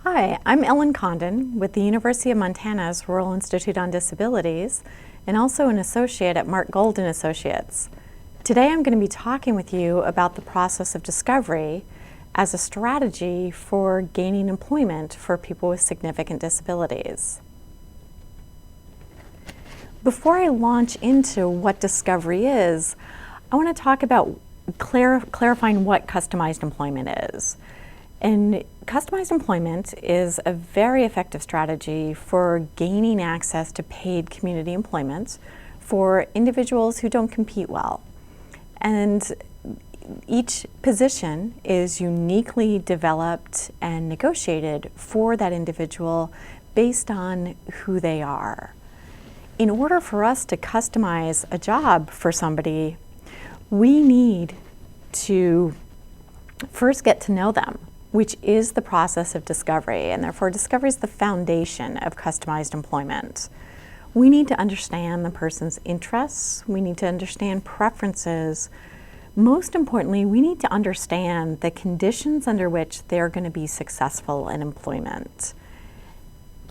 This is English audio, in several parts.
Hi, I'm Ellen Condon with the University of Montana's Rural Institute on Disabilities and also an associate at Mark Golden Associates. Today I'm going to be talking with you about the process of discovery as a strategy for gaining employment for people with significant disabilities. Before I launch into what discovery is, I want to talk about clarifying what customized employment is. And customized employment is a very effective strategy for gaining access to paid community employment for individuals who don't compete well. And each position is uniquely developed and negotiated for that individual based on who they are. In order for us to customize a job for somebody, we need to first get to know them, which is the process of discovery, and therefore discovery is the foundation of customized employment. We need to understand the person's interests, we need to understand preferences. Most importantly, we need to understand the conditions under which they're going to be successful in employment.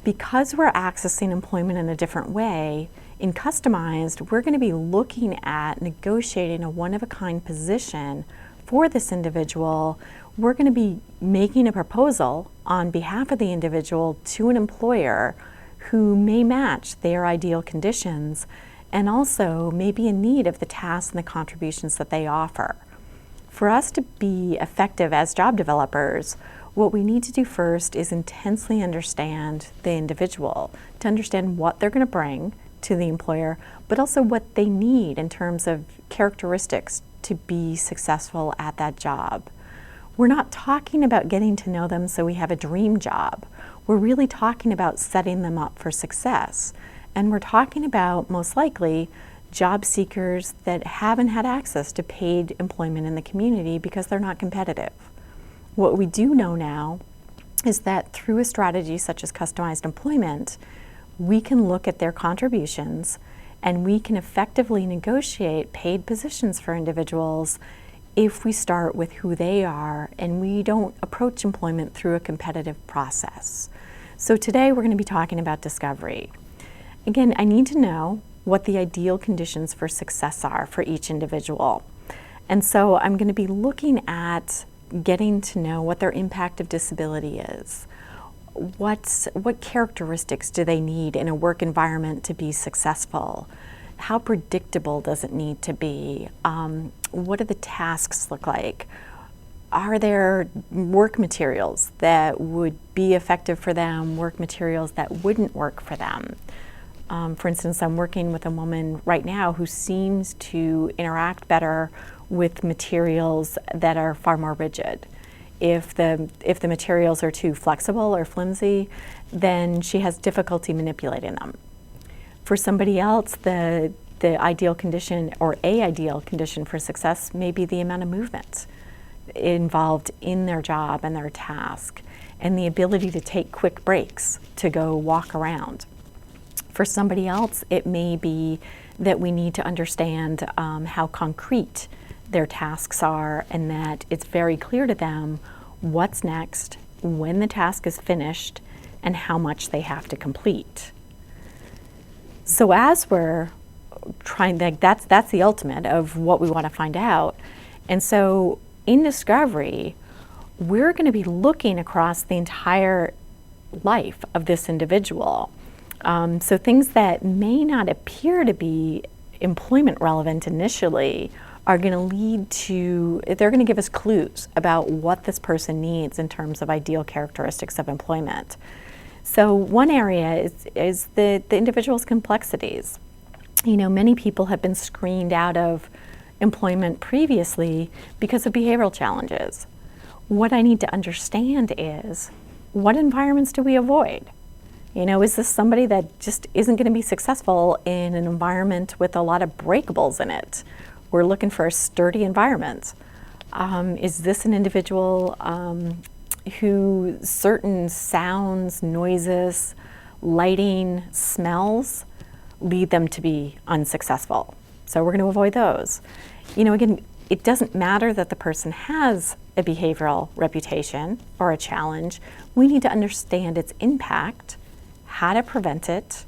Because we're accessing employment in a different way, in customized, we're going to be looking at negotiating a one-of-a-kind position for this individual. We're going to be making a proposal on behalf of the individual to an employer who may match their ideal conditions and also may be in need of the tasks and the contributions that they offer. For us to be effective as job developers, what we need to do first is intensely understand the individual, to understand what they're going to bring to the employer, but also what they need in terms of characteristics to be successful at that job. We're not talking about getting to know them so we have a dream job. We're really talking about setting them up for success. And we're talking about, most likely, job seekers that haven't had access to paid employment in the community because they're not competitive. What we do know now is that through a strategy such as customized employment, we can look at their contributions and we can effectively negotiate paid positions for individuals if we start with who they are and we don't approach employment through a competitive process. So today we're going to be talking about discovery. Again, I need to know what the ideal conditions for success are for each individual. And so I'm going to be looking at getting to know what their impact of disability is. What characteristics do they need in a work environment to be successful? How predictable does it need to be? What do the tasks look like? Are there work materials that would be effective for them, work materials that wouldn't work for them? For instance, I'm working with a woman right now who seems to interact better with materials that are far more rigid. If the materials are too flexible or flimsy, then she has difficulty manipulating them. For somebody else, the ideal condition or a ideal condition for success may be the amount of movement involved in their job and their task and the ability to take quick breaks to go walk around. For somebody else, it may be that we need to understand how concrete their tasks are and that it's very clear to them what's next, when the task is finished, and how much they have to complete. So as we're trying, that's the ultimate of what we want to find out. And so in discovery, we're going to be looking across the entire life of this individual. So things that may not appear to be employment relevant initially are going to lead to, they're going to give us clues about what this person needs in terms of ideal characteristics of employment. So one area is the individual's complexities. You know, many people have been screened out of employment previously because of behavioral challenges. What I need to understand is, what environments do we avoid? You know, is this somebody that just isn't going to be successful in an environment with a lot of breakables in it? We're looking for a sturdy environment. Is this an individual who certain sounds, noises, lighting, smells lead them to be unsuccessful? So we're going to avoid those. You know, again, it doesn't matter that the person has a behavioral reputation or a challenge, we need to understand its impact, how to prevent it,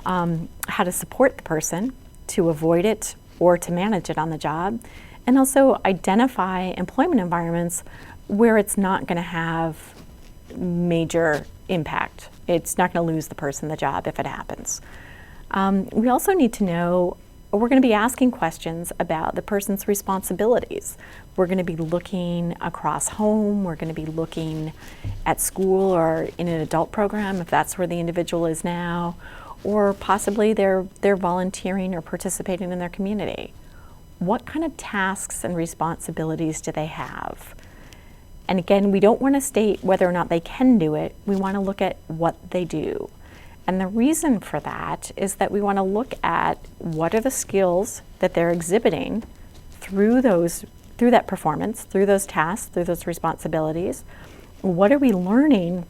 how to support the person to avoid it or to manage it on the job, and also identify employment environments where it's not going to have major impact. It's not going to lose the person the job if it happens. We also need to know, we're going to be asking questions about the person's responsibilities. We're going to be looking across home, we're going to be looking at school or in an adult program if that's where the individual is now, or possibly they're volunteering or participating in their community. What kind of tasks and responsibilities do they have? And again, we don't want to state whether or not they can do it, we want to look at what they do. And the reason for that is that we want to look at what are the skills that they're exhibiting through that performance, through those tasks, through those responsibilities. What are we learning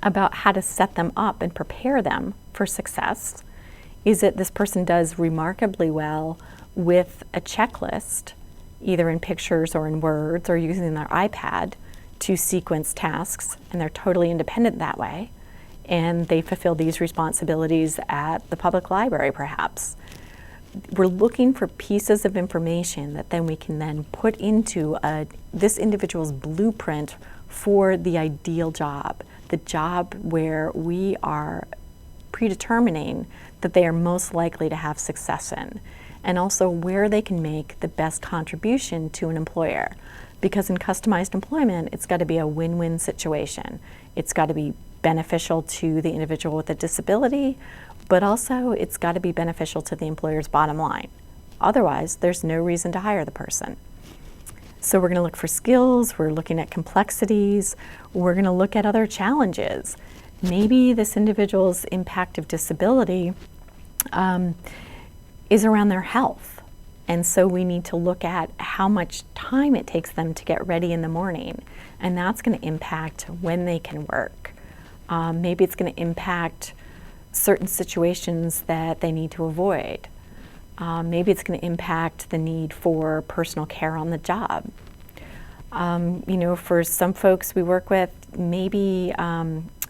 about how to set them up and prepare them for success? Is it this person does remarkably well with a checklist, either in pictures or in words or using their iPad to sequence tasks, and they're totally independent that way, and they fulfill these responsibilities at the public library perhaps. We're looking for pieces of information that then we can then put into this individual's blueprint for the ideal job, the job where we are predetermining that they are most likely to have success in, and also where they can make the best contribution to an employer. Because in customized employment, it's got to be a win-win situation. It's got to be beneficial to the individual with a disability, but also it's got to be beneficial to the employer's bottom line. Otherwise, there's no reason to hire the person. So we're going to look for skills, we're looking at complexities, we're going to look at other challenges. Maybe this individual's impact of disability is around their health. And so we need to look at how much time it takes them to get ready in the morning. And that's going to impact when they can work. Maybe it's going to impact certain situations that they need to avoid. Maybe it's going to impact the need for personal care on the job. For some folks we work with, maybe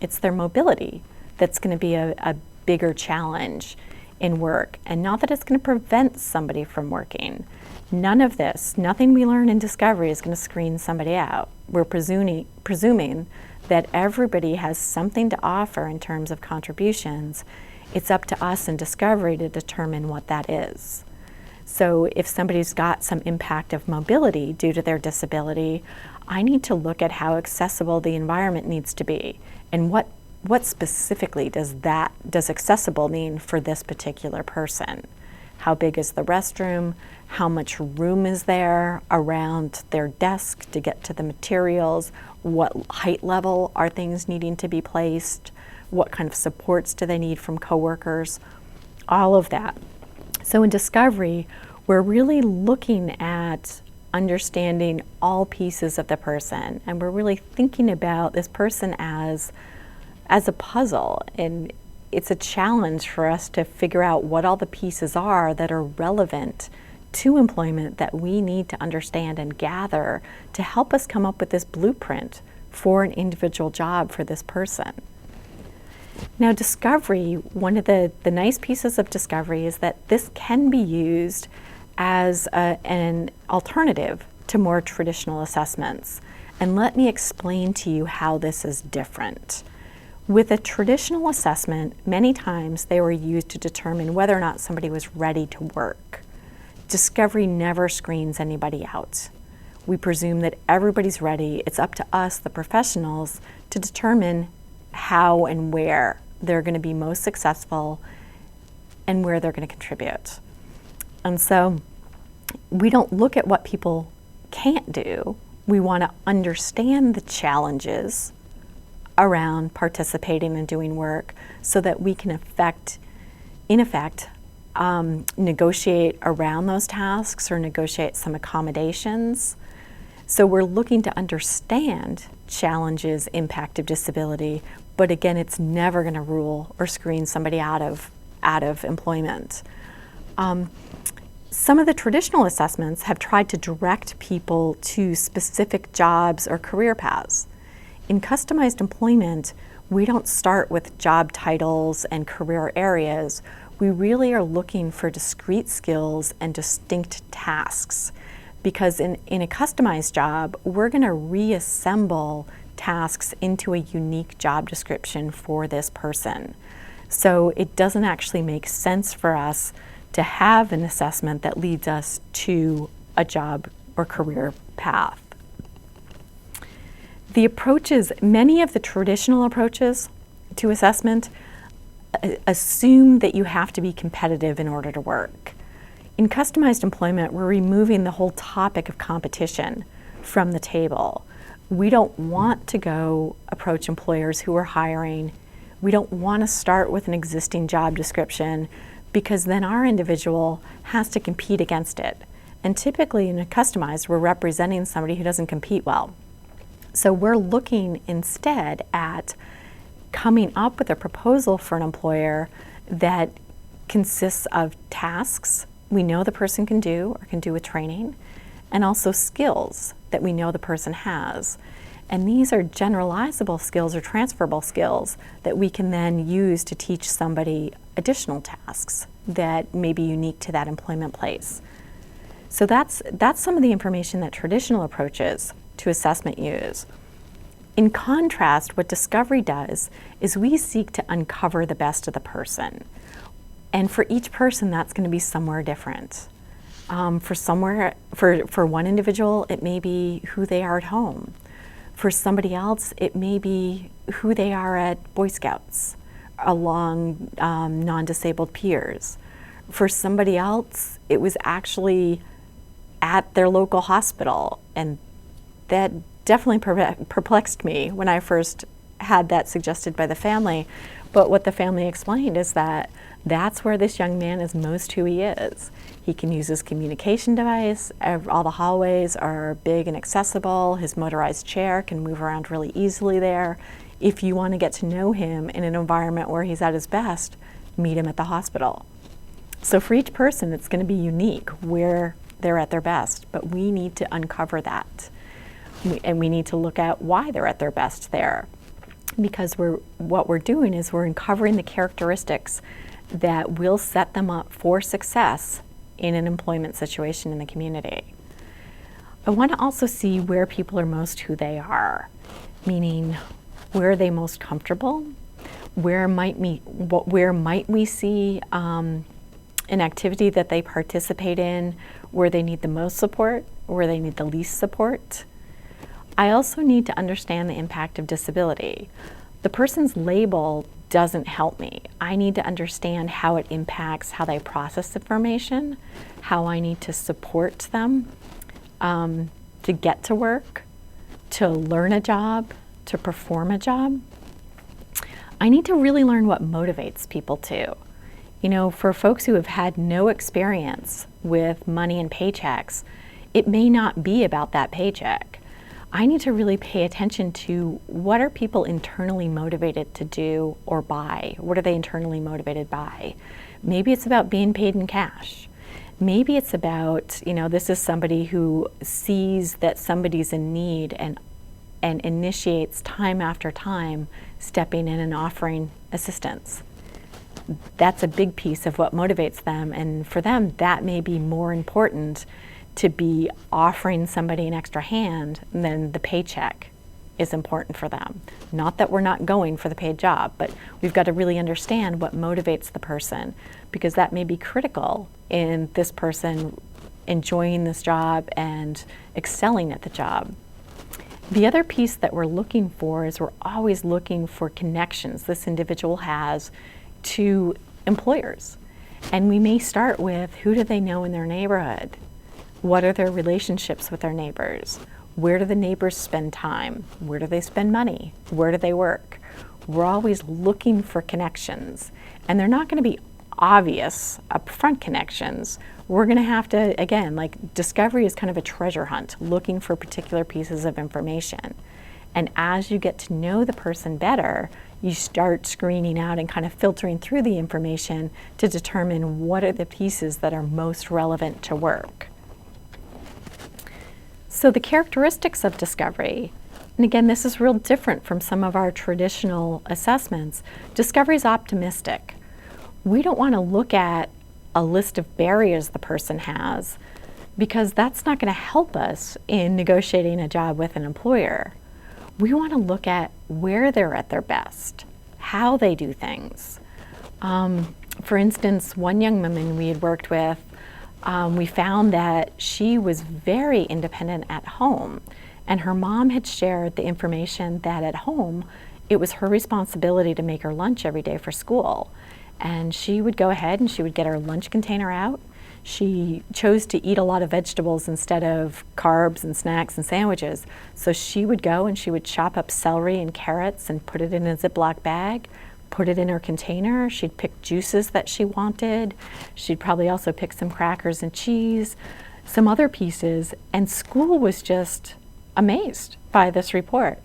it's their mobility that's going to be a bigger challenge in work. And not that it's going to prevent somebody from working. None of this, nothing we learn in Discovery is going to screen somebody out. We're presuming that everybody has something to offer in terms of contributions. It's up to us in Discovery to determine what that is. So if somebody's got some impact of mobility due to their disability, I need to look at how accessible the environment needs to be, and what specifically does accessible mean for this particular person. How big is the restroom? How much room is there around their desk to get to the materials? What height level are things needing to be placed? What kind of supports do they need from coworkers? All of that. So in Discovery, we're really looking at understanding all pieces of the person, and we're really thinking about this person as a puzzle, and it's a challenge for us to figure out what all the pieces are that are relevant to employment that we need to understand and gather to help us come up with this blueprint for an individual job for this person. Now, Discovery, one of the nice pieces of Discovery is that this can be used as an alternative to more traditional assessments. And let me explain to you how this is different. With a traditional assessment, many times they were used to determine whether or not somebody was ready to work. Discovery never screens anybody out. We presume that everybody's ready. It's up to us, the professionals, to determine how and where they're going to be most successful and where they're going to contribute. And so we don't look at what people can't do. We want to understand the challenges around participating and doing work so that we can in effect, negotiate around those tasks or negotiate some accommodations. So we're looking to understand challenges, impact of disability, but again, it's never going to rule or screen somebody out of employment. Some of the traditional assessments have tried to direct people to specific jobs or career paths. In customized employment, we don't start with job titles and career areas. We really are looking for discrete skills and distinct tasks. Because in a customized job, we're going to reassemble tasks into a unique job description for this person. So it doesn't actually make sense for us to have an assessment that leads us to a job or career path. The approaches, many of the traditional approaches to assessment assume that you have to be competitive in order to work. In customized employment, we're removing the whole topic of competition from the table. We don't want to go approach employers who are hiring. We don't want to start with an existing job description because then our individual has to compete against it. And typically in a customized, we're representing somebody who doesn't compete well. So we're looking instead at coming up with a proposal for an employer that consists of tasks we know the person can do or can do with training, and also skills that we know the person has. And these are generalizable skills or transferable skills that we can then use to teach somebody additional tasks that may be unique to that employment place. So that's some of the information that traditional approaches to assessment use. In contrast, what Discovery does is we seek to uncover the best of the person. And for each person, that's going to be somewhere different. For one individual, it may be who they are at home. For somebody else, it may be who they are at Boy Scouts, along non-disabled peers. For somebody else, it was actually at their local hospital, and that definitely perplexed me when I first had that suggested by the family. But what the family explained is that that's where this young man is most who he is. He can use his communication device. All the hallways are big and accessible. His motorized chair can move around really easily there. If you want to get to know him in an environment where he's at his best, meet him at the hospital. So for each person, it's going to be unique where they're at their best, but we need to uncover that. And we need to look at why they're at their best there. Because what we're doing is we're uncovering the characteristics that will set them up for success in an employment situation in the community. I want to also see where people are most who they are, meaning where are they most comfortable, where might we see an activity that they participate in where they need the most support, where they need the least support. I also need to understand the impact of disability. The person's label doesn't help me. I need to understand how it impacts how they process information, how I need to support them to get to work, to learn a job, to perform a job. I need to really learn what motivates people too. You know, for folks who have had no experience with money and paychecks, it may not be about that paycheck. I need to really pay attention to what are people internally motivated to do or buy? What are they internally motivated by? Maybe it's about being paid in cash. Maybe it's about, this is somebody who sees that somebody's in need and initiates time after time stepping in and offering assistance. That's a big piece of what motivates them, and for them that may be more important to be offering somebody an extra hand than the paycheck is important for them. Not that we're not going for the paid job, but we've got to really understand what motivates the person, because that may be critical in this person enjoying this job and excelling at the job. The other piece that we're looking for is we're always looking for connections this individual has to employers. And we may start with, who do they know in their neighborhood? What are their relationships with their neighbors? Where do the neighbors spend time? Where do they spend money? Where do they work? We're always looking for connections, and they're not going to be obvious upfront connections. We're going to have to, again, like Discovery is kind of a treasure hunt, looking for particular pieces of information. And as you get to know the person better, you start screening out and kind of filtering through the information to determine what are the pieces that are most relevant to work. So the characteristics of discovery, and again, this is real different from some of our traditional assessments. Discovery is optimistic. We don't want to look at a list of barriers the person has, because that's not going to help us in negotiating a job with an employer. We want to look at where they're at their best, how they do things. For instance, one young woman we had worked with, we found that she was very independent at home, and her mom had shared the information that at home it was her responsibility to make her lunch every day for school. And she would go ahead and she would get her lunch container out. She chose to eat a lot of vegetables instead of carbs and snacks and sandwiches. So she would go and she would chop up celery and carrots and put it in a Ziploc bag, put it in her container. She'd pick juices that she wanted. She'd probably also pick some crackers and cheese, some other pieces. And school was just amazed by this report.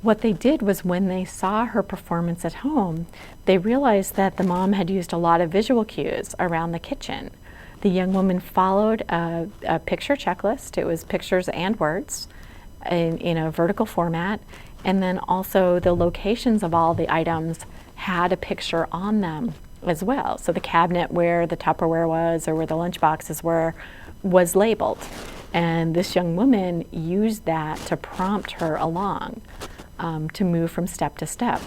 What they did was when they saw her performance at home, they realized that the mom had used a lot of visual cues around the kitchen. The young woman followed a picture checklist. It was pictures and words in a vertical format. And then also the locations of all the items had a picture on them as well. So the cabinet where the Tupperware was or where the lunch boxes were was labeled. And this young woman used that to prompt her along, to move from step to step.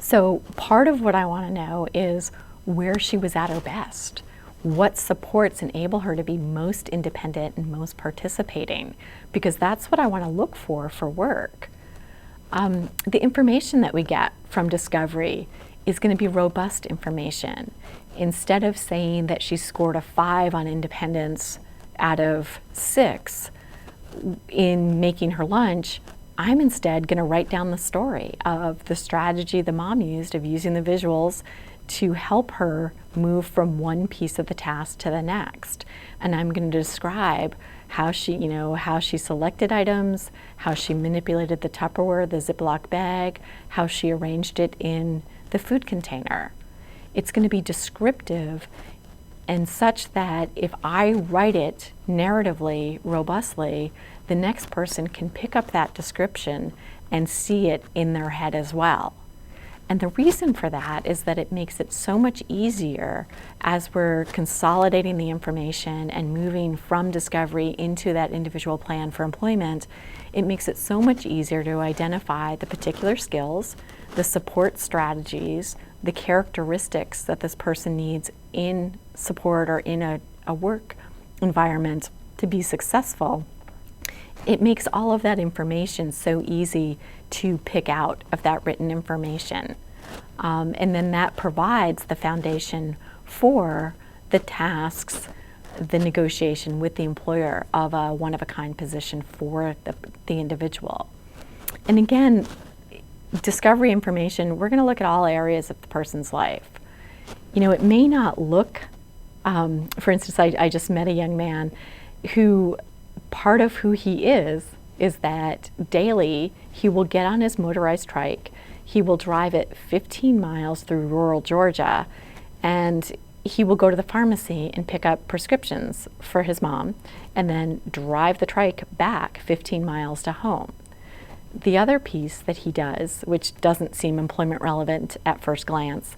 So part of what I want to know is where she was at her best. What supports enable her to be most independent and most participating? Because that's what I want to look for work. The information that we get from discovery is going to be robust information. Instead of saying that she scored a 5 on independence out of 6 in making her lunch, I'm instead going to write down the story of the strategy the mom used of using the visuals to help her move from one piece of the task to the next. And I'm going to describe how she selected items, how she manipulated the Tupperware, the Ziploc bag, how she arranged it in the food container. It's going to be descriptive and such that if I write it narratively, robustly, the next person can pick up that description and see it in their head as well. And the reason for that is that it makes it so much easier as we're consolidating the information and moving from discovery into that individual plan for employment. It makes it so much easier to identify the particular skills, the support strategies, the characteristics that this person needs in support or in a work environment to be successful. It makes all of that information so easy to pick out of that written information. And then that provides the foundation for the tasks, the negotiation with the employer of a one-of-a-kind position for the individual. And again, discovery information, we're going to look at all areas of the person's life. It may not look, for instance, I just met a young man who part of who he is that daily he will get on his motorized trike, he will drive it 15 miles through rural Georgia, and he will go to the pharmacy and pick up prescriptions for his mom and then drive the trike back 15 miles to home. The other piece that he does, which doesn't seem employment relevant at first glance,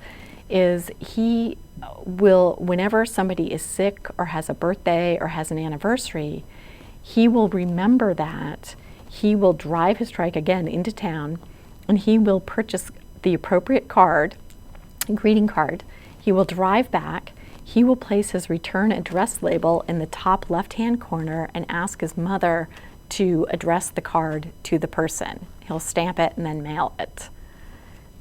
is he will, whenever somebody is sick or has a birthday or has an anniversary, he will remember that. He will drive his trike again into town and he will purchase the appropriate card, greeting card. He will drive back. He will place his return address label in the top left-hand corner and ask his mother to address the card to the person. He'll stamp it and then mail it.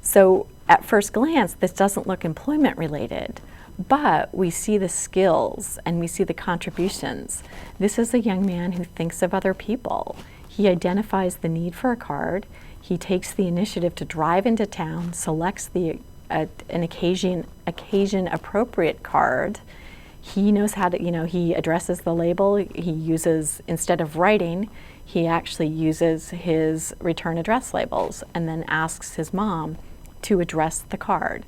So at first glance, this doesn't look employment related, but we see the skills and we see the contributions. This is a young man who thinks of other people. He identifies the need for a card. He takes the initiative to drive into town, selects an occasion appropriate card. He knows how to, he addresses the label. He uses, instead of writing, he actually uses his return address labels and then asks his mom to address the card.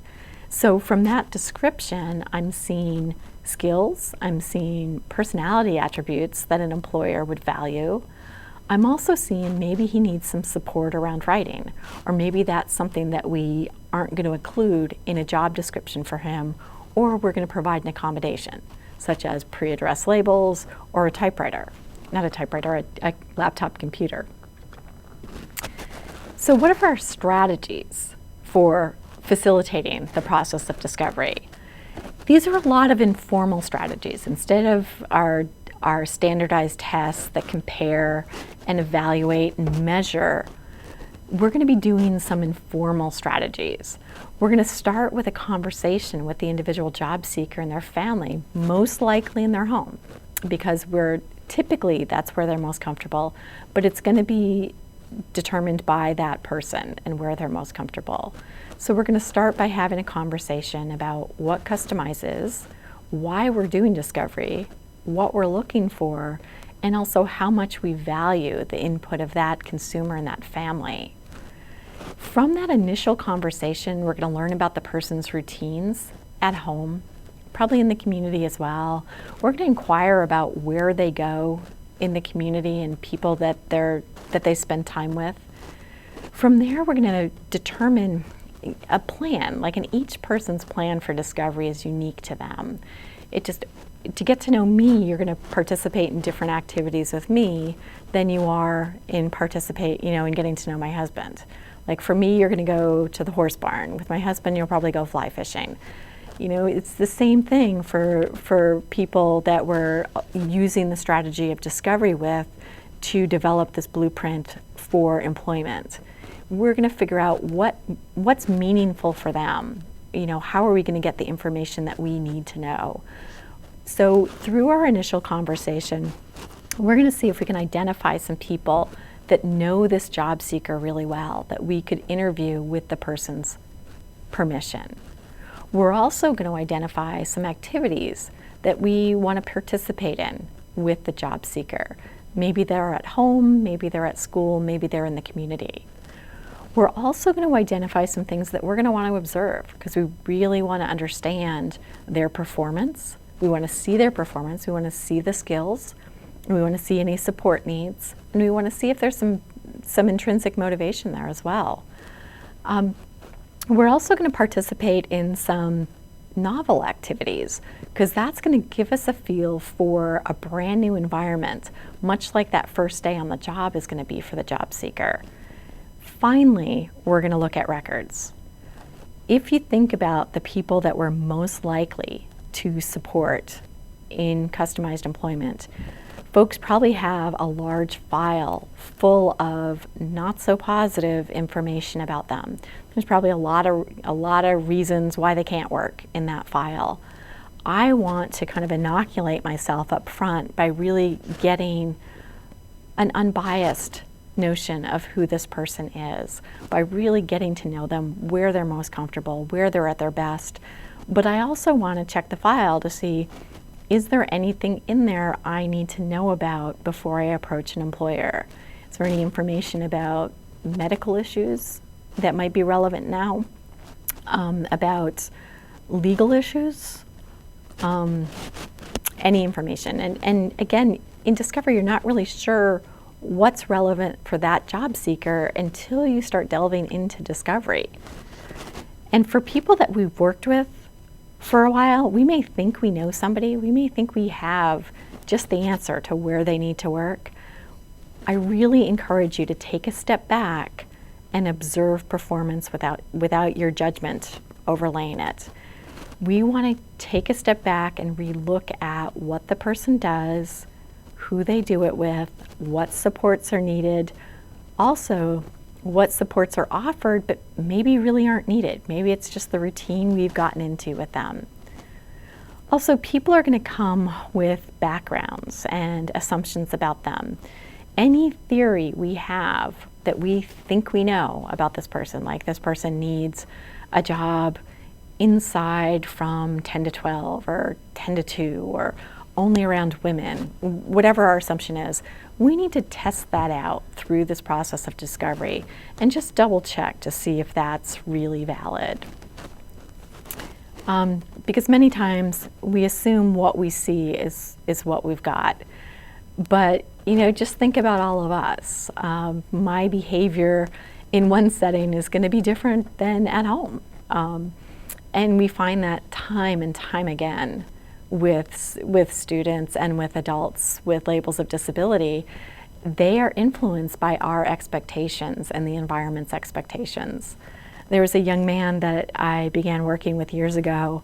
So from that description, I'm seeing skills, I'm seeing personality attributes that an employer would value. I'm also seeing maybe he needs some support around writing, or maybe that's something that we aren't going to include in a job description for him, or we're going to provide an accommodation, such as pre-address labels or a typewriter. Not a typewriter, a laptop computer. So what are our strategies for facilitating the process of discovery? These are a lot of informal strategies. Instead of our standardized tests that compare and evaluate and measure, we're going to be doing some informal strategies. We're going to start with a conversation with the individual job seeker and their family, most likely in their home, because typically that's where they're most comfortable, but it's going to be determined by that person and where they're most comfortable. So we're going to start by having a conversation about what Customize is, why we're doing discovery, what we're looking for, and also how much we value the input of that consumer and that family. From that initial conversation, we're going to learn about the person's routines at home, probably in the community as well. We're going to inquire about where they go in the community and people that they spend time with. From there, we're going to determine a plan, and each person's plan for discovery is unique to them. To get to know me, you're going to participate in different activities with me than you are in in getting to know my husband. Like for me, you're going to go to the horse barn. With my husband, you'll probably go fly fishing. It's the same thing for people that we're using the strategy of discovery with to develop this blueprint for employment. We're going to figure out what's meaningful for them. How are we going to get the information that we need to know? So through our initial conversation, we're going to see if we can identify some people that know this job seeker really well, that we could interview with the person's permission. We're also going to identify some activities that we want to participate in with the job seeker. Maybe they're at home, maybe they're at school, maybe they're in the community. We're also going to identify some things that we're going to want to observe because we really want to understand their performance. We want to see their performance, we want to see the skills, we want to see any support needs, and we want to see if there's some intrinsic motivation there as well. We're also going to participate in some novel activities because that's going to give us a feel for a brand new environment, much like that first day on the job is going to be for the job seeker. Finally, we're going to look at records. If you think about the people that we're most likely to support in customized employment, folks probably have a large file full of not so positive information about them. There's probably a lot of reasons why they can't work in that file. I want to kind of inoculate myself up front by really getting an unbiased notion of who this person is, by really getting to know them, where they're most comfortable, where they're at their best. But I also want to check the file to see, is there anything in there I need to know about before I approach an employer? Is there any information about medical issues that might be relevant now? About legal issues? Any information. And again, in discovery, you're not really sure what's relevant for that job seeker until you start delving into discovery. And for people that we've worked with for a while, we may think we know somebody, we may think we have just the answer to where they need to work. I really encourage you to take a step back and observe performance without your judgment overlaying it. We want to take a step back and relook at what the person does, who they do it with, what supports are needed, also what supports are offered but maybe really aren't needed. Maybe it's just the routine we've gotten into with them. Also, people are going to come with backgrounds and assumptions about them. Any theory we have that we think we know about this person, like this person needs a job inside from 10 to 12 or 10 to 2 or only around women, whatever our assumption is, we need to test that out through this process of discovery and just double check to see if that's really valid. Because many times we assume what we see is what we've got. But, just think about all of us. My behavior in one setting is going to be different than at home. And we find that time and time again with students and with adults with labels of disability. They are influenced by our expectations and the environment's expectations. There was a young man that I began working with years ago,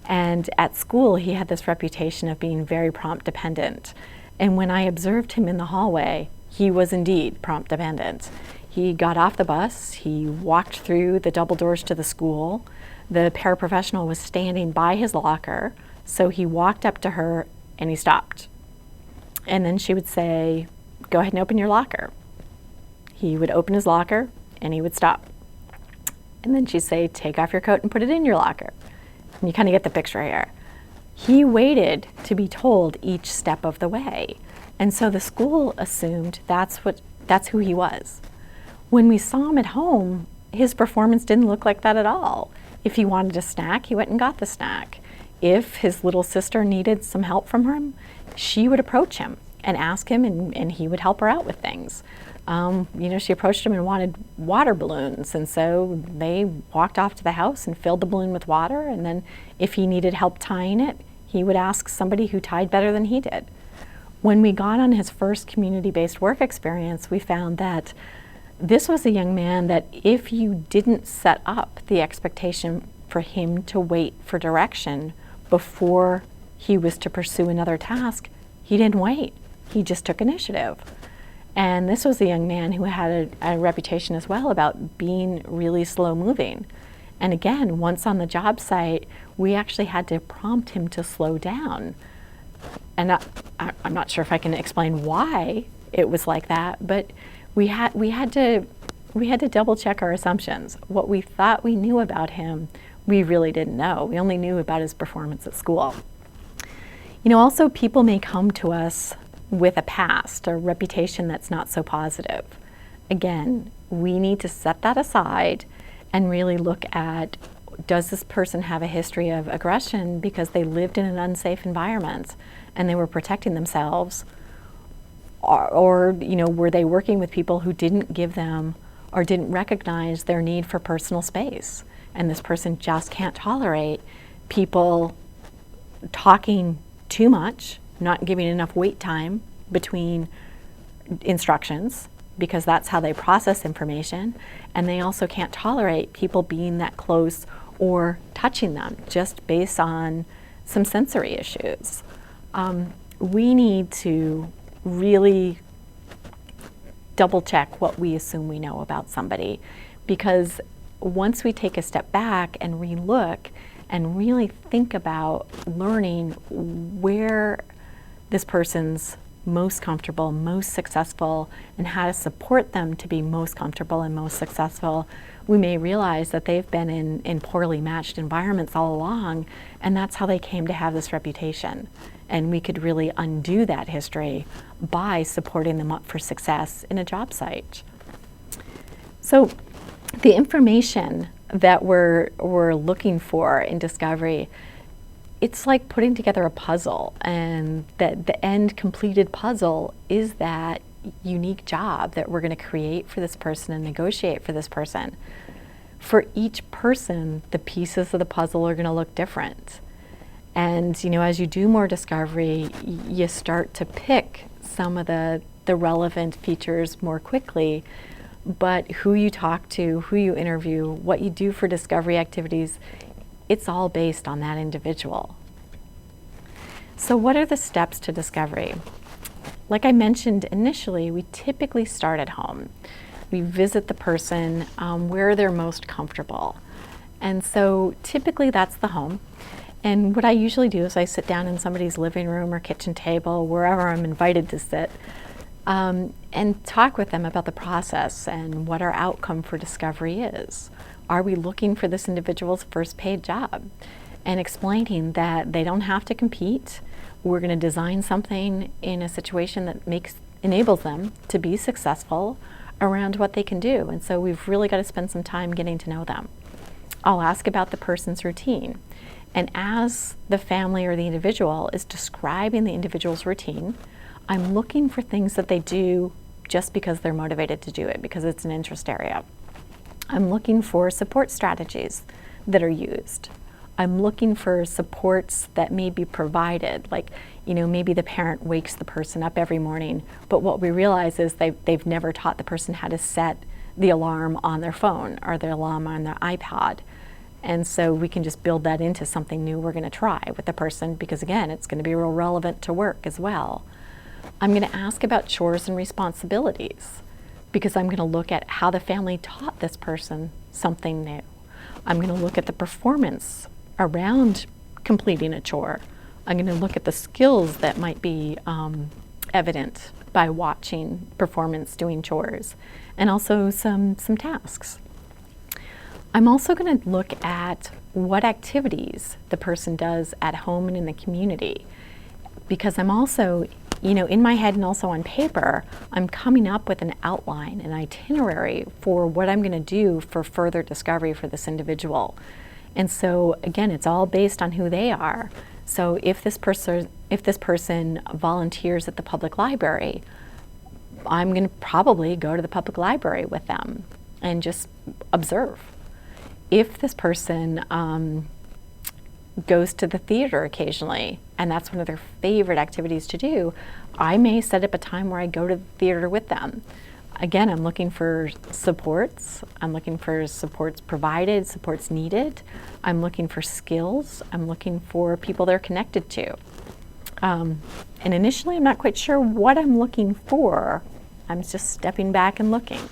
and at school he had this reputation of being very prompt dependent. And when I observed him in the hallway, he was indeed prompt dependent. He got off the bus, he walked through the double doors to the school. The paraprofessional was standing by his locker, so he walked up to her and he stopped. And then she would say, "Go ahead and open your locker." He would open his locker and he would stop. And then she'd say, "Take off your coat and put it in your locker." And you kind of get the picture here. He waited to be told each step of the way. And so the school assumed that's who he was. When we saw him at home, his performance didn't look like that at all. If he wanted a snack, he went and got the snack. If his little sister needed some help from him, she would approach him and ask him, and he would help her out with things. She approached him and wanted water balloons, and so they walked off to the house and filled the balloon with water, and then if he needed help tying it, he would ask somebody who tied better than he did. When we got on his first community-based work experience, we found that this was a young man that if you didn't set up the expectation for him to wait for direction before he was to pursue another task, he didn't wait. He just took initiative. And this was a young man who had a reputation as well about being really slow moving. And again, once on the job site, we actually had to prompt him to slow down. And I'm not sure if I can explain why it was like that, but we had to double check our assumptions. What we thought we knew about him, we really didn't know. We only knew about his performance at school. Also people may come to us with a past or reputation that's not so positive. Again, we need to set that aside and really look at, does this person have a history of aggression because they lived in an unsafe environment and they were protecting themselves? Or were they working with people who didn't give them or didn't recognize their need for personal space? And this person just can't tolerate people talking too much, not giving enough wait time between instructions, because that's how they process information. And they also can't tolerate people being that close or touching them just based on some sensory issues. We need to really double check what we assume we know about somebody, because once we take a step back and relook and really think about learning where this person's most comfortable, most successful, and how to support them to be most comfortable and most successful, we may realize that they've been in poorly matched environments all along, and that's how they came to have this reputation. And we could really undo that history by supporting them up for success in a job site. So the information that we're looking for in discovery, it's like putting together a puzzle, and that the end completed puzzle is that unique job that we're going to create for this person and negotiate for this person. For each person, the pieces of the puzzle are going to look different. And as you do more discovery, you start to pick some of the relevant features more quickly. But who you talk to, who you interview, what you do for discovery activities, it's all based on that individual. So what are the steps to discovery? Like I mentioned initially, we typically start at home. We visit the person where they're most comfortable. And so typically that's the home. And what I usually do is I sit down in somebody's living room or kitchen table, wherever I'm invited to sit, and talk with them about the process and what our outcome for discovery is. Are we looking for this individual's first paid job? And explaining that they don't have to compete. We're going to design something in a situation that makes enables them to be successful around what they can do. And so we've really got to spend some time getting to know them. I'll ask about the person's routine. And as the family or the individual is describing the individual's routine, I'm looking for things that they do just because they're motivated to do it, because it's an interest area. I'm looking for support strategies that are used. I'm looking for supports that may be provided, like, maybe the parent wakes the person up every morning, but what we realize is they've never taught the person how to set the alarm on their phone or the alarm on their iPod. And so we can just build that into something new we're going to try with the person, because again, it's going to be real relevant to work as well. I'm going to ask about chores and responsibilities, because I'm going to look at how the family taught this person something new. I'm going to look at the performance around completing a chore. I'm going to look at the skills that might be evident by watching performance doing chores, and also some tasks. I'm also going to look at what activities the person does at home and in the community, because I'm also, in my head and also on paper, I'm coming up with an outline, an itinerary for what I'm going to do for further discovery for this individual. And so again, it's all based on who they are. So if this person volunteers at the public library, I'm going to probably go to the public library with them and just observe. If this person goes to the theater occasionally, and that's one of their favorite activities to do, I may set up a time where I go to the theater with them. Again, I'm looking for supports. I'm looking for supports provided, supports needed. I'm looking for skills. I'm looking for people they're connected to. And initially, I'm not quite sure what I'm looking for. I'm just stepping back and looking.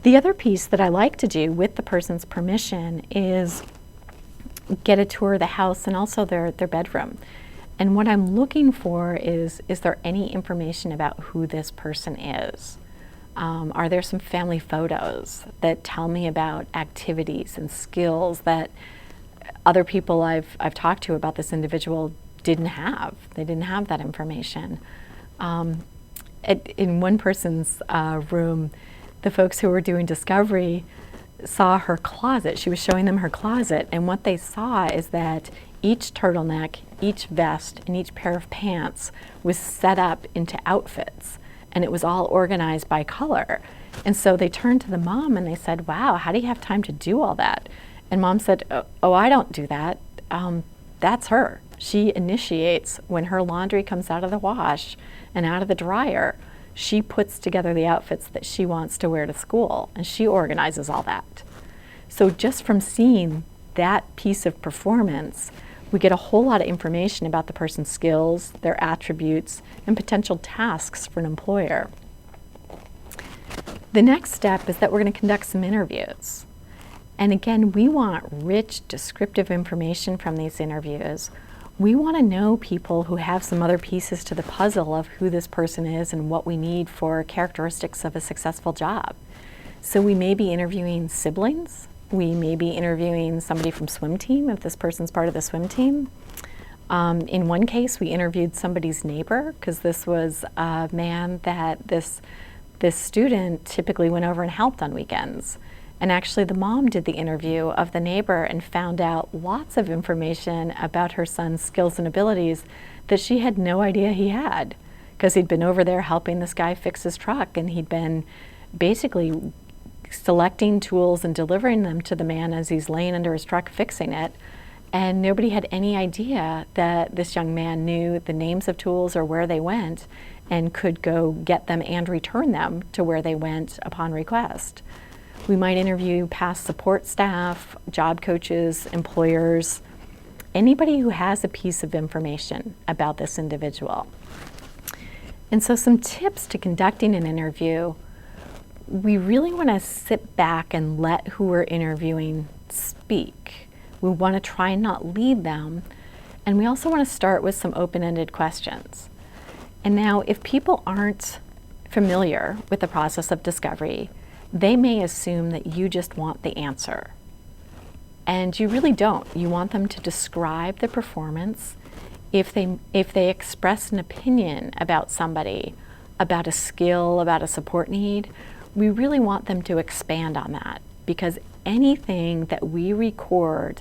The other piece that I like to do with the person's permission is get a tour of the house and also their bedroom. And what I'm looking for is there any information about who this person is? Are there some family photos that tell me about activities and skills that other people I've talked to about this individual didn't have? They didn't have that information. In one person's room, the folks who were doing discovery saw her closet. She was showing them her closet, and what they saw is that each turtleneck, each vest, and each pair of pants was set up into outfits, and it was all organized by color. And so they turned to the mom and they said, "Wow, how do you have time to do all that?" And mom said, "Oh, I don't do that. That's her. She initiates when her laundry comes out of the wash and out of the dryer. She puts together the outfits that she wants to wear to school, and she organizes all that." So just from seeing that piece of performance, we get a whole lot of information about the person's skills, their attributes, and potential tasks for an employer. The next step is that we're going to conduct some interviews. And again, we want rich, descriptive information from these interviews. We want to know people who have some other pieces to the puzzle of who this person is and what we need for characteristics of a successful job. So we may be interviewing siblings. We may be interviewing somebody from swim team if this person's part of the swim team. In one case, we interviewed somebody's neighbor, because this was a man that this student typically went over and helped on weekends. And actually the mom did the interview of the neighbor and found out lots of information about her son's skills and abilities that she had no idea he had, because he'd been over there helping this guy fix his truck, and he'd been basically selecting tools and delivering them to the man as he's laying under his truck fixing it. And nobody had any idea that this young man knew the names of tools or where they went and could go get them and return them to where they went upon request. We might interview past support staff, job coaches, employers, anybody who has a piece of information about this individual. And so some tips to conducting an interview: we really want to sit back and let who we're interviewing speak. We want to try and not lead them. And we also want to start with some open-ended questions. And now, if people aren't familiar with the process of discovery, they may assume that you just want the answer. And you really don't. You want them to describe the performance if they express an opinion about somebody, about a skill, about a support need, we really want them to expand on that, because anything that we record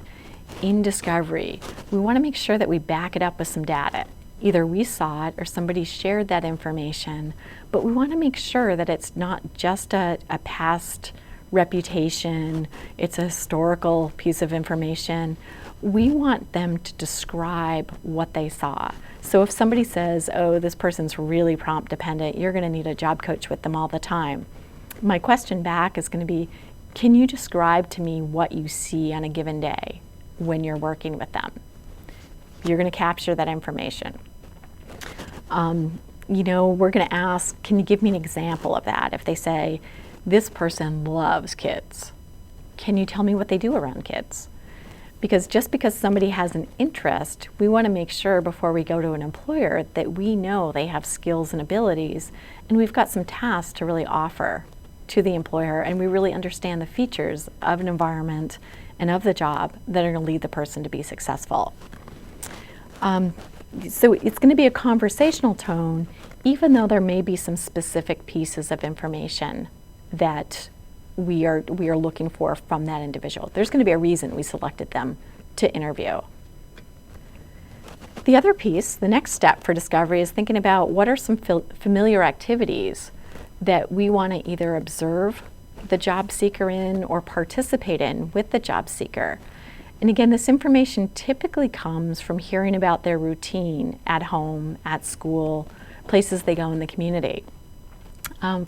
in discovery, we want to make sure that we back it up with some data. Either we saw it or somebody shared that information, but we want to make sure that it's not just a past reputation, it's a historical piece of information. We want them to describe what they saw. So if somebody says, oh, this person's really prompt dependent, you're going to need a job coach with them all the time. My question back is going to be, can you describe to me what you see on a given day when you're working with them? You're going to capture that information. We're going to ask, can you give me an example of that? If they say, this person loves kids, can you tell me what they do around kids? Because just because somebody has an interest, we want to make sure before we go to an employer that we know they have skills and abilities, and we've got some tasks to really offer to the employer, and we really understand the features of an environment and of the job that are going to lead the person to be successful. So it's going to be a conversational tone, even though there may be some specific pieces of information that we are looking for from that individual. There's going to be a reason we selected them to interview. The other piece, the next step for discovery, is thinking about what are some familiar activities that we want to either observe the job seeker in or participate in with the job seeker. And again, this information typically comes from hearing about their routine at home, at school, places they go in the community.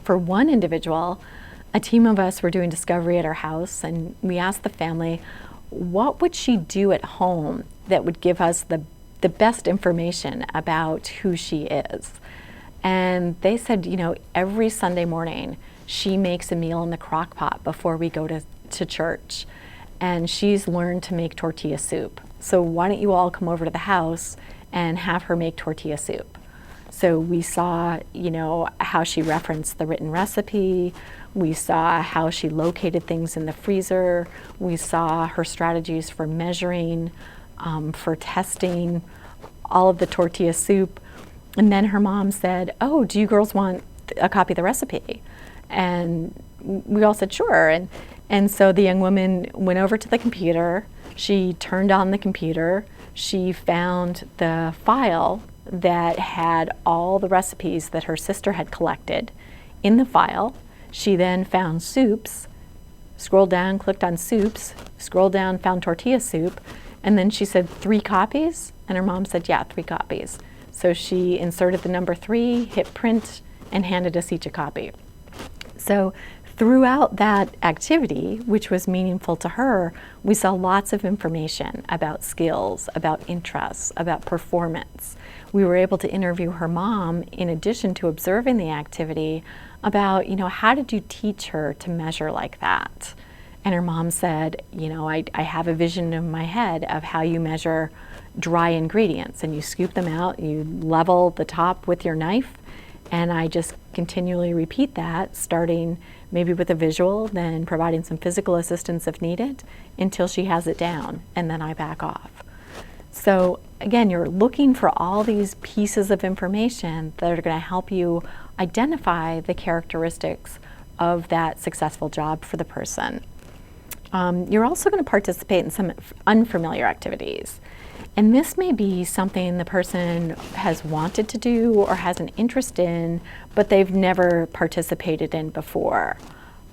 For one individual, a team of us were doing discovery at her house, and we asked the family, what would she do at home that would give us the best information about who she is? And they said, every Sunday morning, she makes a meal in the crock pot before we go to church. And she's learned to make tortilla soup. So why don't you all come over to the house and have her make tortilla soup? So we saw, how she referenced the written recipe. We saw how she located things in the freezer. We saw her strategies for measuring, for testing all of the tortilla soup. And then her mom said, oh, do you girls want a copy of the recipe? And we all said, sure. And so the young woman went over to the computer. She turned on the computer. She found the file that had all the recipes that her sister had collected in the file. She then found soups, scrolled down, clicked on soups, scrolled down, found tortilla soup, and then she said 3 copies, and her mom said, yeah, 3 copies. So she inserted the number 3, hit print, and handed us each a copy. So throughout that activity, which was meaningful to her, we saw lots of information about skills, about interests, about performance. We were able to interview her mom, in addition to observing the activity, about, how did you teach her to measure like that? And her mom said, I have a vision in my head of how you measure dry ingredients, and you scoop them out, you level the top with your knife, and I just continually repeat that, starting maybe with a visual, then providing some physical assistance if needed, until she has it down, and then I back off. So again, you're looking for all these pieces of information that are going to help you identify the characteristics of that successful job for the person. You're also going to participate in some unfamiliar activities. And this may be something the person has wanted to do or has an interest in, but they've never participated in before.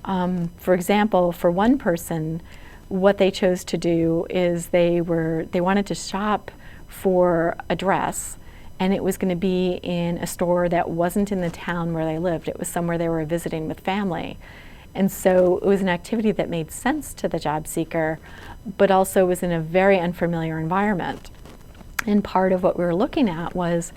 For example, for one person, what they chose to do is they wanted to shop for a dress, and it was going to be in a store that wasn't in the town where they lived. It was somewhere they were visiting with family. And so it was an activity that made sense to the job seeker, but also was in a very unfamiliar environment. And part of what we were looking at was,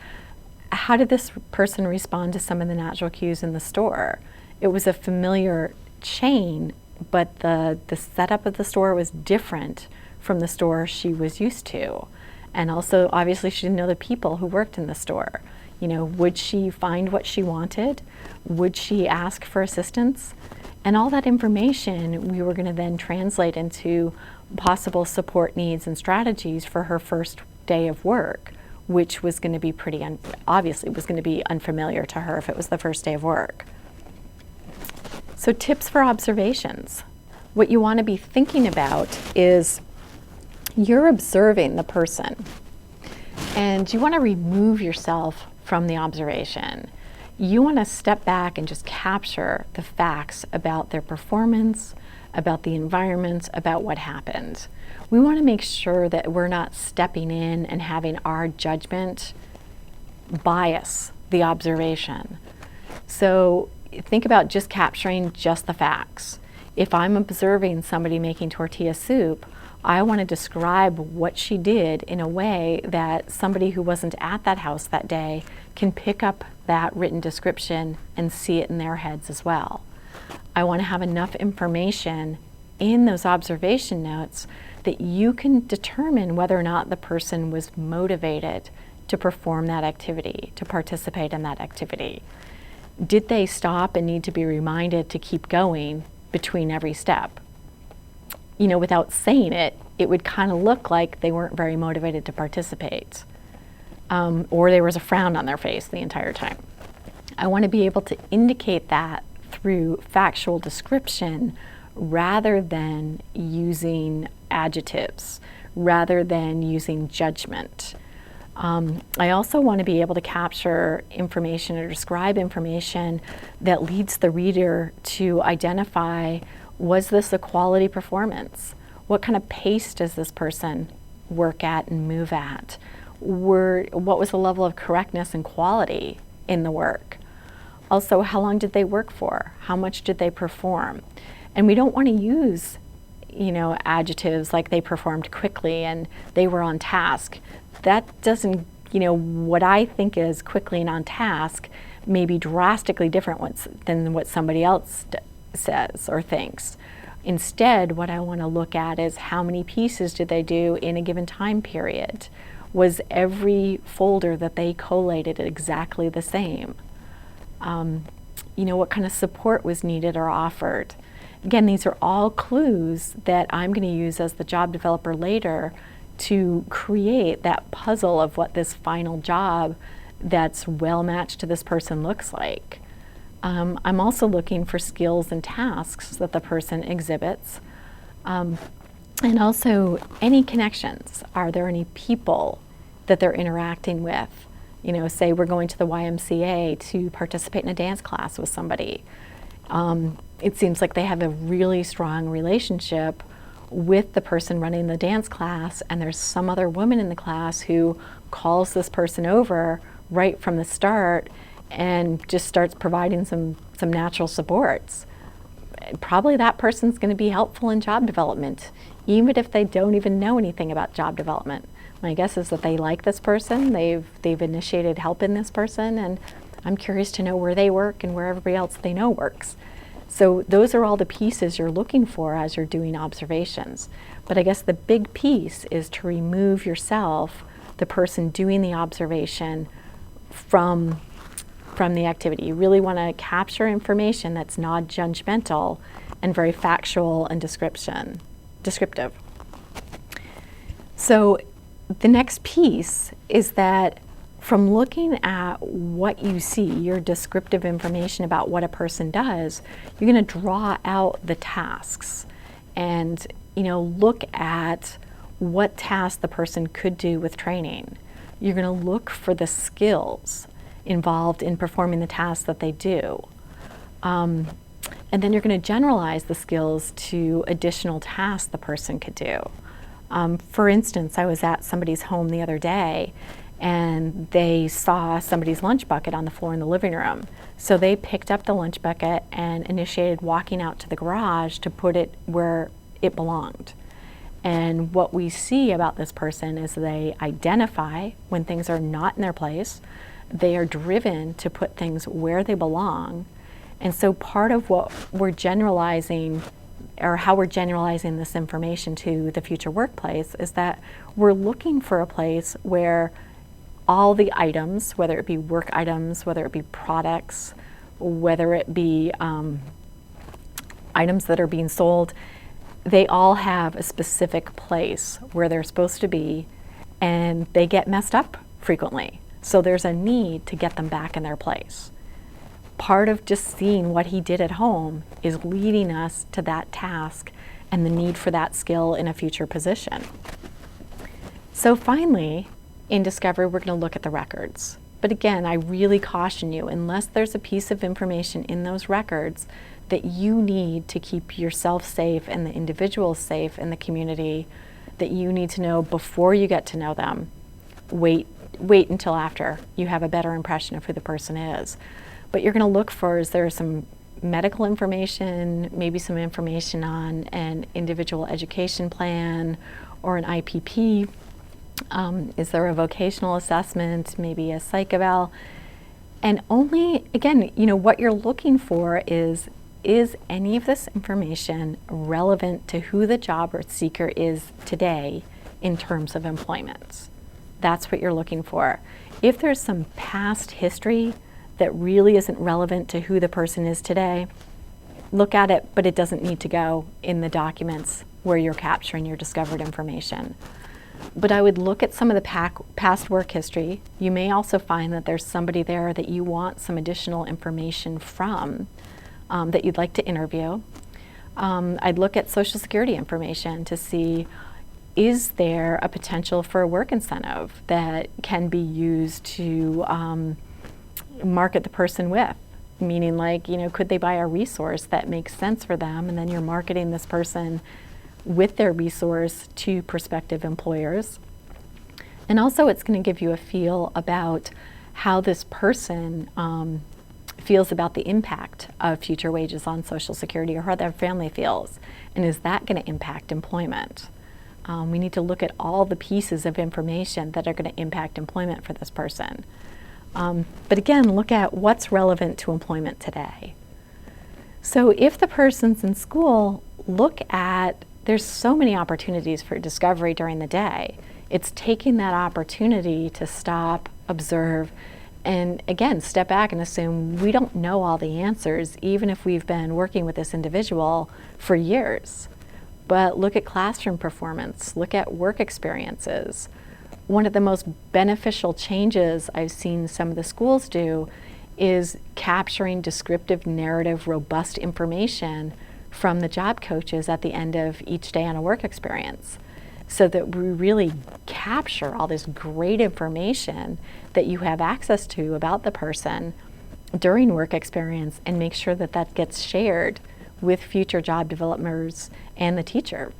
how did this person respond to some of the natural cues in the store? It was a familiar chain, but the setup of the store was different from the store she was used to. And also, obviously, she didn't know the people who worked in the store. Would she find what she wanted? Would she ask for assistance? And all that information we were going to then translate into possible support needs and strategies for her first day of work, which was going to be obviously was going to be unfamiliar to her if it was the first day of work. So tips for observations. What you want to be thinking about is you're observing the person, and you want to remove yourself from the observation. You want to step back and just capture the facts about their performance, about the environment, about what happened. We want to make sure that we're not stepping in and having our judgment bias the observation. So think about just capturing just the facts. If I'm observing somebody making tortilla soup, I want to describe what she did in a way that somebody who wasn't at that house that day can pick up that written description and see it in their heads as well. I want to have enough information in those observation notes that you can determine whether or not the person was motivated to perform that activity, to participate in that activity. Did they stop and need to be reminded to keep going between every step? You know, without saying it, it would kind of look like they weren't very motivated to participate, or there was a frown on their face the entire time. I want to be able to indicate that through factual description rather than using adjectives, rather than using judgment. I also want to be able to capture information or describe information that leads the reader to identify, was this a quality performance? What kind of pace does this person work at and move at? What was the level of correctness and quality in the work? Also, how long did they work for? How much did they perform? And we don't want to use, adjectives like they performed quickly and they were on task. That doesn't, what I think is quickly and on task may be drastically different than what somebody else says or thinks. Instead, what I want to look at is how many pieces did they do in a given time period? Was every folder that they collated exactly the same? What kind of support was needed or offered? Again, these are all clues that I'm going to use as the job developer later to create that puzzle of what this final job that's well matched to this person looks like. I'm also looking for skills and tasks that the person exhibits. And also any connections. Are there any people that they're interacting with? Say we're going to the YMCA to participate in a dance class with somebody. It seems like they have a really strong relationship with the person running the dance class, and there's some other woman in the class who calls this person over right from the start and just starts providing some natural supports. Probably that person's going to be helpful in job development, even if they don't even know anything about job development. My guess is that they like this person, they've initiated help in this person, and I'm curious to know where they work and where everybody else they know works. So those are all the pieces you're looking for as you're doing observations. But I guess the big piece is to remove yourself, the person doing the observation, from the activity. You really want to capture information that's non-judgmental and very factual and descriptive. So the next piece is that from looking at what you see, your descriptive information about what a person does, you're going to draw out the tasks and look at what tasks the person could do with training. You're going to look for the skills involved in performing the tasks that they do. And then you're going to generalize the skills to additional tasks the person could do. For instance, I was at somebody's home the other day and they saw somebody's lunch bucket on the floor in the living room. So they picked up the lunch bucket and initiated walking out to the garage to put it where it belonged. And what we see about this person is they identify when things are not in their place. They are driven to put things where they belong. And so part of what we're generalizing, or how we're generalizing this information to the future workplace, is that we're looking for a place where all the items, whether it be work items, whether it be products, whether it be items that are being sold, they all have a specific place where they're supposed to be, and they get messed up frequently. So there's a need to get them back in their place. Part of just seeing what he did at home is leading us to that task and the need for that skill in a future position. So finally, in discovery, we're going to look at the records. But again, I really caution you, unless there's a piece of information in those records that you need to keep yourself safe and the individual safe in the community, that you need to know before you get to know them, wait until after you have a better impression of who the person is. But you're going to look for, is there some medical information, maybe some information on an individual education plan or an IPP? Is there a vocational assessment, maybe a psych eval? And only, again, what you're looking for is any of this information relevant to who the job seeker is today in terms of employment? That's what you're looking for. If there's some past history that really isn't relevant to who the person is today, look at it, but it doesn't need to go in the documents where you're capturing your discovered information. But I would look at some of the past work history. You may also find that there's somebody there that you want some additional information from that you'd like to interview. I'd look at Social Security information to see, is there a potential for a work incentive that can be used to market the person with? Meaning, like, could they buy a resource that makes sense for them, and then you're marketing this person with their resource to prospective employers. And also, it's going to give you a feel about how this person feels about the impact of future wages on Social Security, or how their family feels, and is that going to impact employment? We need to look at all the pieces of information that are going to impact employment for this person. But again, look at what's relevant to employment today. So if the person's in school, look at, there's so many opportunities for discovery during the day. It's taking that opportunity to stop, observe, and again, step back and assume we don't know all the answers, even if we've been working with this individual for years. But look at classroom performance, look at work experiences. One of the most beneficial changes I've seen some of the schools do is capturing descriptive, narrative, robust information from the job coaches at the end of each day on a work experience, so that we really capture all this great information that you have access to about the person during work experience, and make sure that that gets shared with future job developers and the teacher.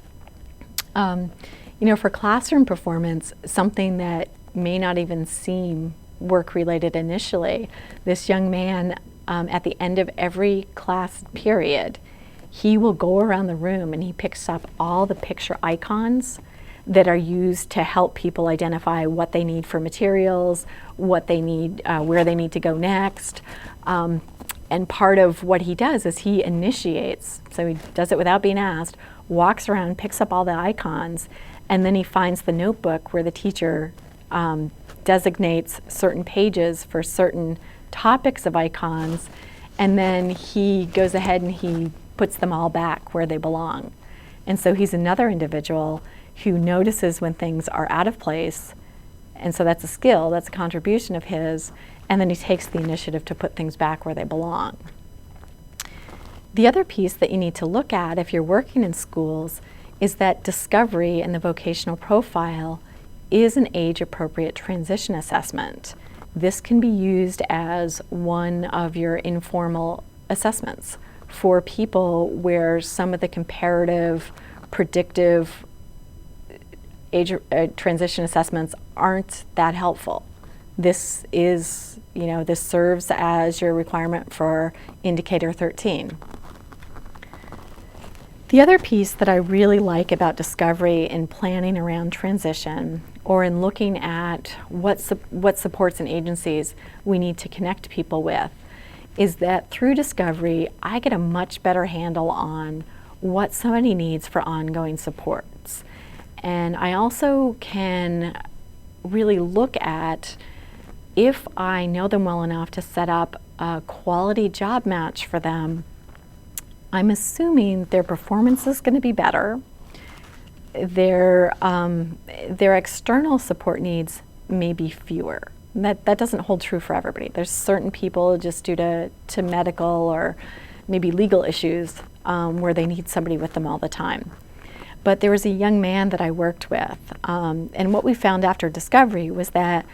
For classroom performance, something that may not even seem work-related initially, this young man, at the end of every class period, he will go around the room and he picks up all the picture icons that are used to help people identify what they need for materials, what they need, where they need to go next. And part of what he does is he initiates, so he does it without being asked, walks around, picks up all the icons, and then he finds the notebook where the teacher designates certain pages for certain topics of icons, and then he goes ahead and he puts them all back where they belong. And so he's another individual who notices when things are out of place, and so that's a skill, that's a contribution of his, and then he takes the initiative to put things back where they belong. The other piece that you need to look at if you're working in schools is that discovery and the vocational profile is an age-appropriate transition assessment. This can be used as one of your informal assessments for people where some of the comparative, predictive age transition assessments aren't that helpful. This is, this serves as your requirement for Indicator 13. The other piece that I really like about discovery in planning around transition, or in looking at what supports and agencies we need to connect people with, is that through discovery, I get a much better handle on what somebody needs for ongoing supports. And I also can really look at, if I know them well enough to set up a quality job match for them, I'm assuming their performance is going to be better. Their external support needs may be fewer. That doesn't hold true for everybody. There's certain people, just due to medical or maybe legal issues, where they need somebody with them all the time. But there was a young man that I worked with, and what we found after discovery was that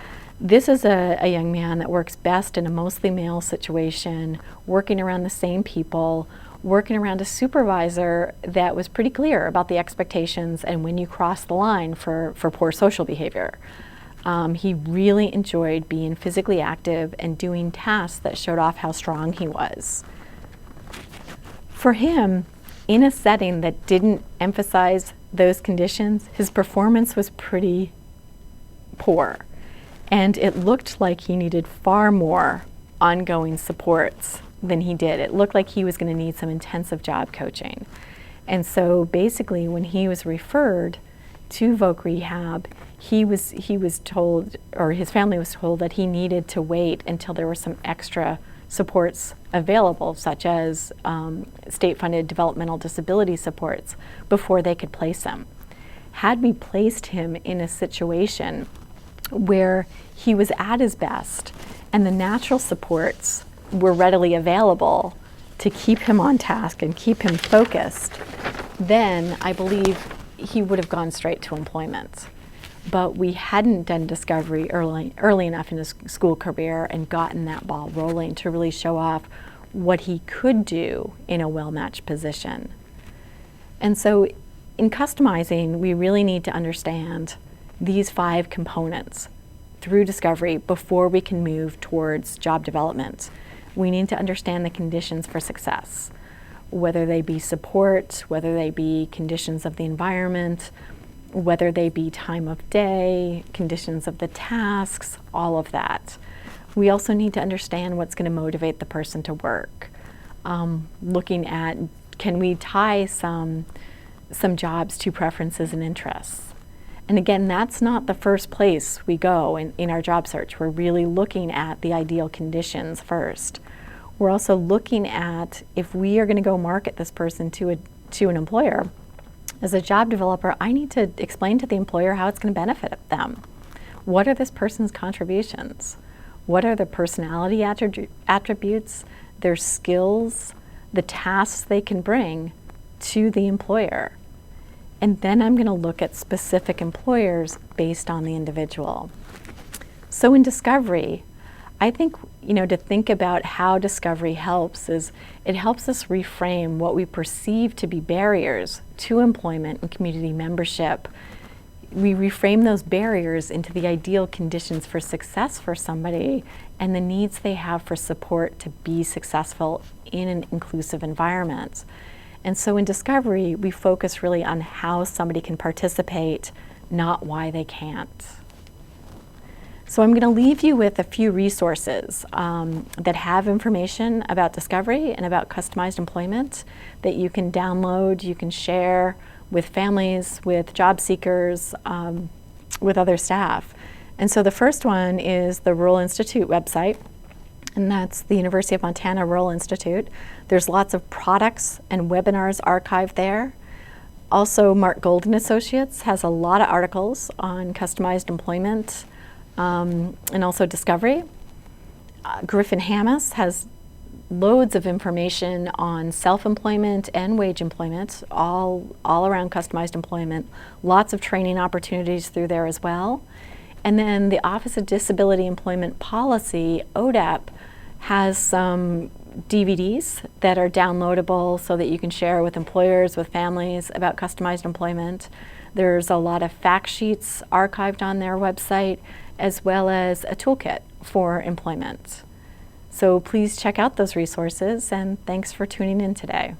this is a young man that works best in a mostly male situation, working around the same people, working around a supervisor that was pretty clear about the expectations and when you cross the line for poor social behavior. He really enjoyed being physically active and doing tasks that showed off how strong he was. For him, in a setting that didn't emphasize those conditions, his performance was pretty poor. And it looked like he needed far more ongoing supports than he did. It looked like he was going to need some intensive job coaching. And so basically when he was referred to Voc Rehab, he was told, or his family was told, that he needed to wait until there were some extra supports available, such as state-funded developmental disability supports, before they could place him. Had we placed him in a situation where he was at his best and the natural supports were readily available to keep him on task and keep him focused, then I believe he would have gone straight to employment. But we hadn't done discovery early enough in his school career and gotten that ball rolling to really show off what he could do in a well-matched position. And so in customizing, we really need to understand these 5 components through discovery before we can move towards job development. We need to understand the conditions for success, whether they be support, whether they be conditions of the environment, whether they be time of day, conditions of the tasks, all of that. We also need to understand what's going to motivate the person to work. Looking at, can we tie some jobs to preferences and interests? And again, that's not the first place we go in our job search. We're really looking at the ideal conditions first. We're also looking at, if we are going to go market this person to an employer, as a job developer, I need to explain to the employer how it's going to benefit them. What are this person's contributions? What are their personality attributes, their skills, the tasks they can bring to the employer? And then I'm going to look at specific employers based on the individual. So in discovery, I think, to think about how discovery helps is it helps us reframe what we perceive to be barriers to employment and community membership. We reframe those barriers into the ideal conditions for success for somebody and the needs they have for support to be successful in an inclusive environment. And so in discovery, we focus really on how somebody can participate, not why they can't. So I'm going to leave you with a few resources that have information about discovery and about customized employment that you can download, you can share with families, with job seekers, with other staff. And so the first one is the Rural Institute website, and that's the University of Montana Rural Institute. There's lots of products and webinars archived there. Also, Mark Golden Associates has a lot of articles on customized employment, and also discovery. Griffin Hammis has loads of information on self-employment and wage employment, all around customized employment. Lots of training opportunities through there as well. And then the Office of Disability Employment Policy, ODEP, has some DVDs that are downloadable so that you can share with employers, with families about customized employment. There's a lot of fact sheets archived on their website, as well as a toolkit for employment. So please check out those resources, and thanks for tuning in today.